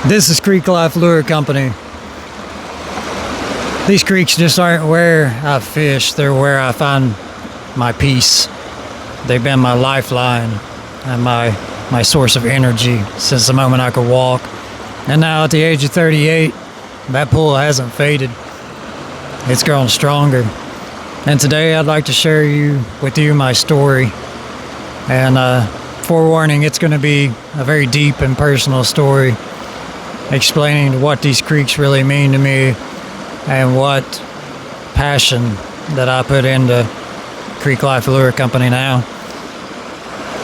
This is Creek Life Lure Company. These creeks just aren't where I fish, they're where I find my peace. They've been my lifeline and my source of energy since the moment I could walk. And now at the age of 38, that pool hasn't faded. It's grown stronger. And today I'd like to share with you my story. And forewarning, it's going to be a very deep and personal story, explaining what these creeks really mean to me and what passion that I put into Creek Life Lure Company now.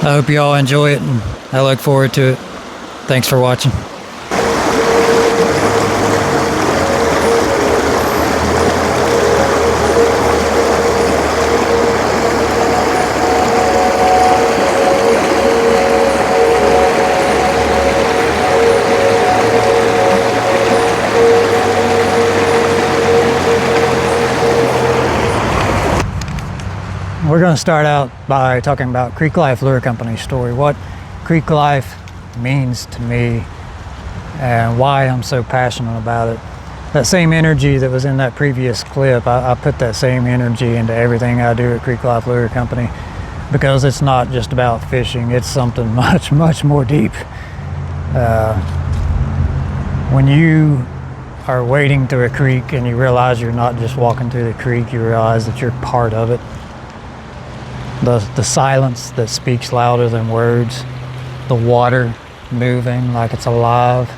I hope you all enjoy it, and I look forward to it. Thanks for watching. We're going to start out by talking about Creek Life Lure Company's story, what Creek Life means to me and why I'm so passionate about it. That same energy that was in that previous clip, I put that same energy into everything I do at Creek Life Lure Company, because it's not just about fishing, it's something much, much more deep. When you are wading through a creek and you realize you're not just walking through the creek, you realize that you're part of it. The silence that speaks louder than words, the water moving like it's alive,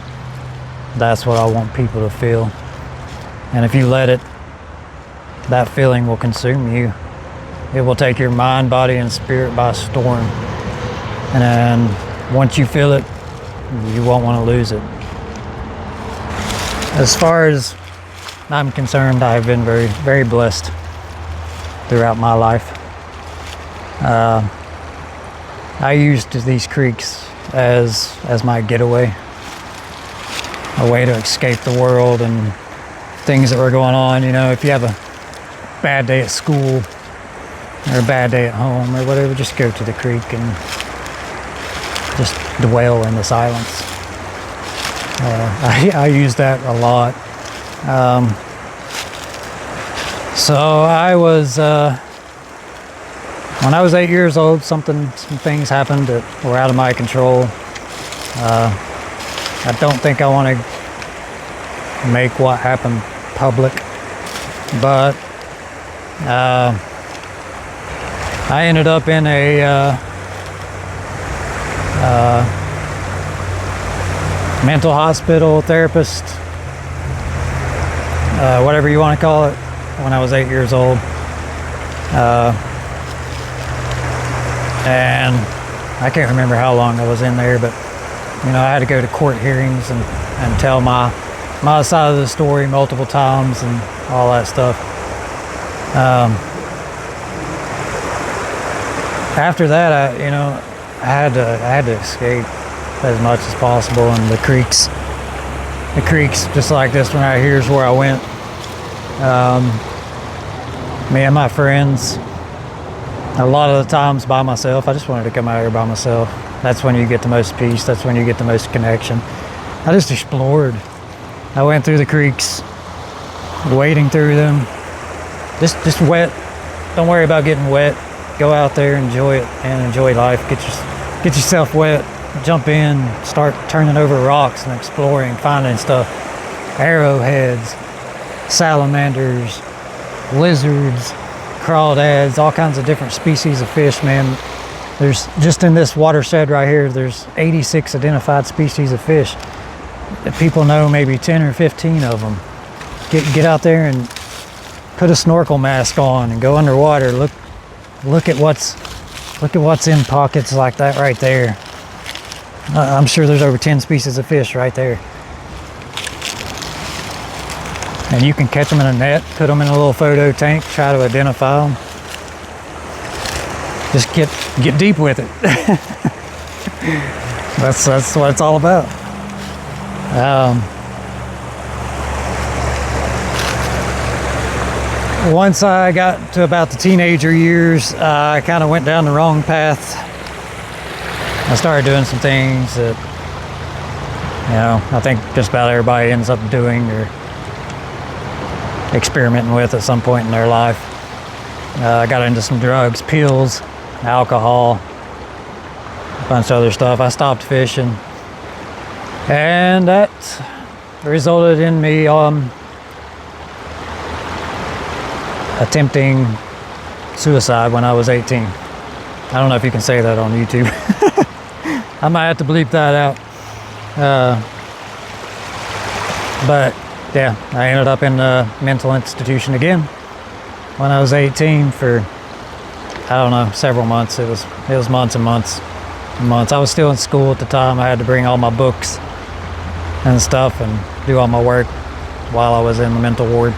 that's what I want people to feel. And if you let it, that feeling will consume you. It will take your mind, body, and spirit by storm. And then once you feel it, you won't want to lose it. As far as I'm concerned, I've been very, very blessed throughout my life. I used these creeks as my getaway, a way to escape the world and things that were going on. You know, if you have a bad day at school or a bad day at home or whatever, just go to the creek and just dwell in the silence. I use that a lot. So I was when I was 8 years old, some things happened that were out of my control. I don't think I want to make what happened public, but I ended up in a mental hospital, therapist, whatever you want to call it, when I was 8 years old. And I can't remember how long I was in there, but you know, I had to go to court hearings and tell my side of the story multiple times and all that stuff. After that, I had to escape as much as possible, and the creeks just like this one right here is where I went. Me and my friends, a lot of the times by myself. I just wanted to come out here by myself. That's when you get the most peace. That's when you get the most connection. I just explored. I went through the creeks, wading through them. Just wet. Don't worry about getting wet. Go out there, enjoy it, and enjoy life. Get yourself wet. Jump in, start turning over rocks and exploring, finding stuff. Arrowheads, salamanders, lizards, crawdads, all kinds of different species of fish, man. There's just in this watershed right here, there's 86 identified species of fish. People know maybe 10 or 15 of them. Get out there and put a snorkel mask on and go underwater. Look at what's in pockets like that right there. I'm sure there's over 10 species of fish right there. And you can catch them in a net, put them in a little photo tank, try to identify them. Just get deep with it. That's what it's all about. Once I got to about the teenager years, I kind of went down the wrong path. I started doing some things that You know, I think just about everybody ends up doing or experimenting with at some point in their life. I got into some drugs, pills, alcohol, a bunch of other stuff. I stopped fishing, and that resulted in me attempting suicide when I was 18. I don't know if you can say that on YouTube. I might have to bleep that out. But yeah, I ended up in a mental institution again when I was 18 for, I don't know, several months. It was months and months and months. I was still in school at the time. I had to bring all my books and stuff and do all my work while I was in the mental ward.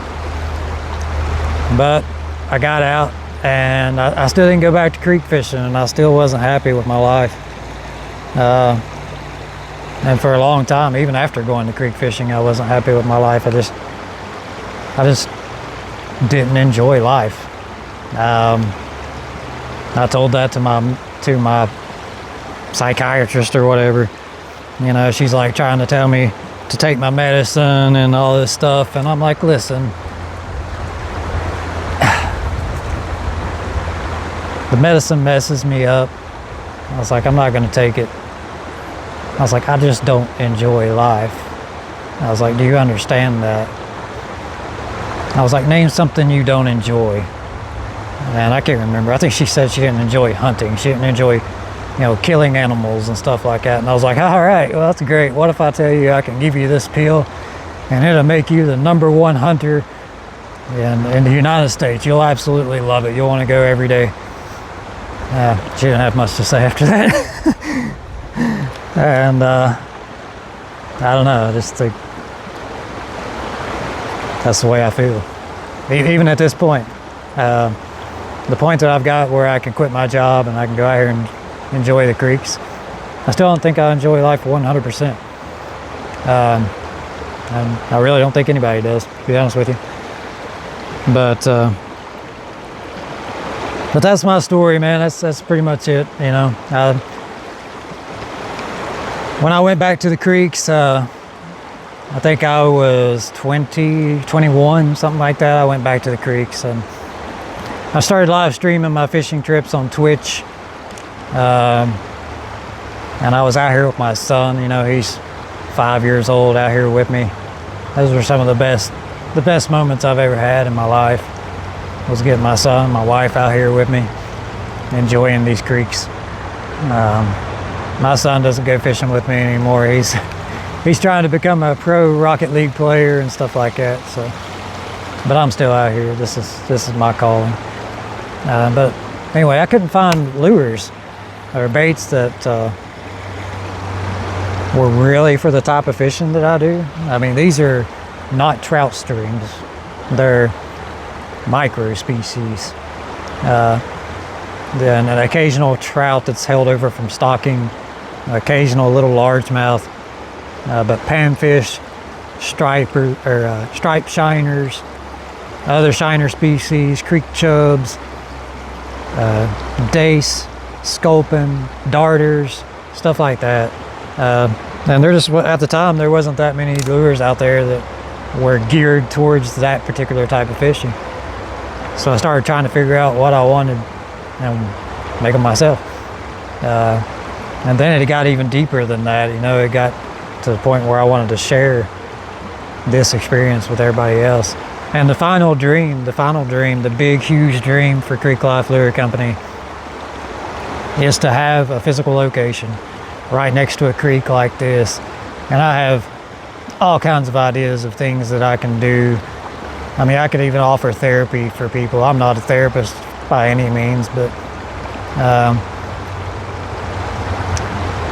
But I got out, and I still didn't go back to creek fishing, and I still wasn't happy with my life. And for a long time, even after going to creek fishing, I wasn't happy with my life. I just didn't enjoy life. I told that to my psychiatrist or whatever. You know, she's like trying to tell me to take my medicine and all this stuff, and I'm like, listen, the medicine messes me up. I was like, I'm not going to take it. I was like, I just don't enjoy life. I was like, do you understand that? I was like, name something you don't enjoy. And I can't remember. I think she said she didn't enjoy hunting. She didn't enjoy, you know, killing animals and stuff like that. And I was like, all right, well, that's great. What if I tell you I can give you this pill and it'll make you the #1 hunter in the United States? You'll absolutely love it. You'll want to go every day. She didn't have much to say after that. And I don't know, I just think that's the way I feel. Even at this point, the point that I've got where I can quit my job and I can go out here and enjoy the creeks, I still don't think I enjoy life 100%. And I really don't think anybody does, to be honest with you. But that's my story, man. That's pretty much it, you know. When I went back to the creeks, I think I was 20, 21, something like that. I went back to the creeks and I started live streaming my fishing trips on Twitch. And I was out here with my son, you know, he's 5 years old, out here with me. Those were some of the best moments I've ever had in my life, was getting my son, my wife out here with me, enjoying these creeks. My son doesn't go fishing with me anymore. He's trying to become a pro Rocket League player and stuff like that. So, but I'm still out here. This is my calling. But anyway, I couldn't find lures or baits that were really for the type of fishing that I do. I mean, these are not trout streams. They're micro species. Then an occasional trout that's held over from stocking, occasional little largemouth, but panfish, striped shiners, other shiner species, creek chubs, dace, sculpin, darters, stuff like that. And they're just, at the time, there wasn't that many lures out there that were geared towards that particular type of fishing. So I started trying to figure out what I wanted and make them myself. And then it got even deeper than that. You know, it got to the point where I wanted to share this experience with everybody else. And the final dream, the big, huge dream for Creek Life Lure Company is to have a physical location right next to a creek like this. And I have all kinds of ideas of things that I can do. I mean, I could even offer therapy for people. I'm not a therapist by any means, but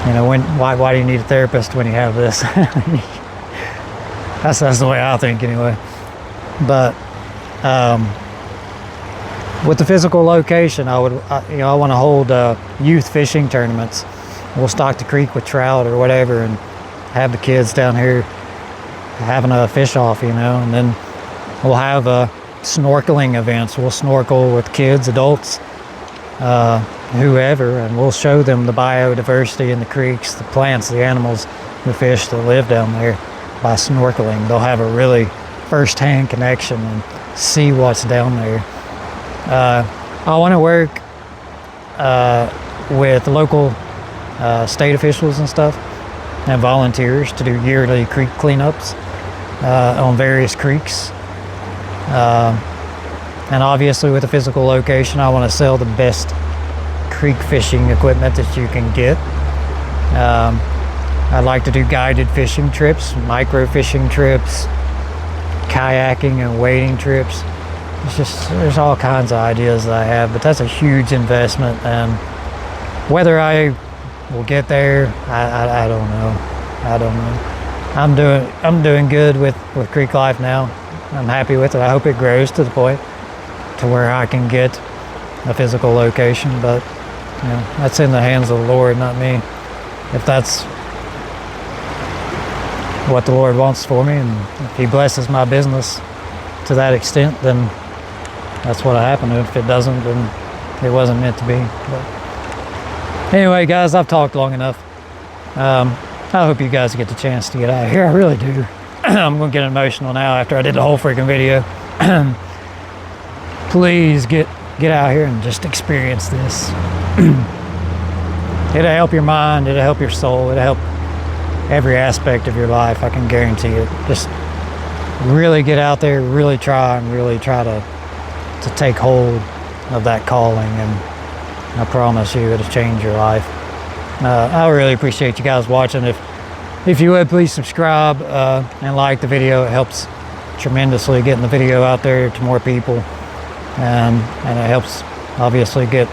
you know, why do you need a therapist when you have this? That's the way I think anyway. But with the physical location, I want to hold youth fishing tournaments. We'll stock the creek with trout or whatever, and have the kids down here having a fish off, you know, and then we'll have snorkeling events. We'll snorkel with kids, adults, whoever, and we'll show them the biodiversity in the creeks, the plants, the animals, the fish that live down there by snorkeling. They'll have a really first-hand connection and see what's down there. I want to work with local state officials and stuff and volunteers to do yearly creek cleanups on various creeks. And obviously with a physical location, I want to sell the best creek fishing equipment that you can get. I'd like to do guided fishing trips, micro fishing trips, kayaking and wading trips. It's just, there's all kinds of ideas that I have, but that's a huge investment, and whether I will get there, I don't know. I'm doing good with Creek Life now. I'm happy with it. I hope it grows to the point to where I can get a physical location, but you know, that's in the hands of the Lord, not me. If that's what the Lord wants for me, and if He blesses my business to that extent, then that's what'll happen. If it doesn't, then it wasn't meant to be. But anyway, guys, I've talked long enough. I hope you guys get the chance to get out of here. I really do. I'm gonna get emotional now after I did the whole freaking video. Please get out here and just experience this. It'll help your mind, it'll help your soul, it'll help every aspect of your life, I can guarantee it. Just really get out there, really try to take hold of that calling, and I promise you it'll change your life. I really appreciate you guys watching. If you would, please subscribe and like the video. It helps tremendously getting the video out there to more people, and it helps obviously get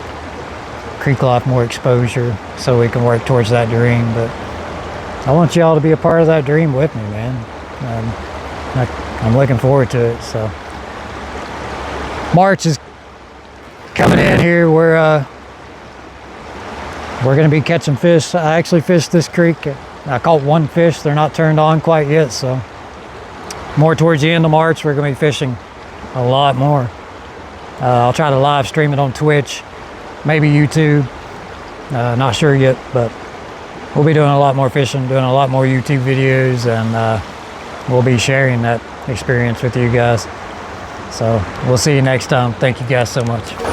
Creek Life more exposure so we can work towards that dream. But I want y'all to be a part of that dream with me, man. I'm looking forward to it. So March is coming in here. We're gonna be catching fish. I actually fished this creek. I caught one fish. They're not turned on quite yet, so more towards the end of March we're gonna be fishing a lot more. I'll try to live stream it on Twitch, maybe YouTube, not sure yet, but we'll be doing a lot more fishing, doing a lot more YouTube videos, and we'll be sharing that experience with you guys. So we'll see you next time. Thank you guys so much.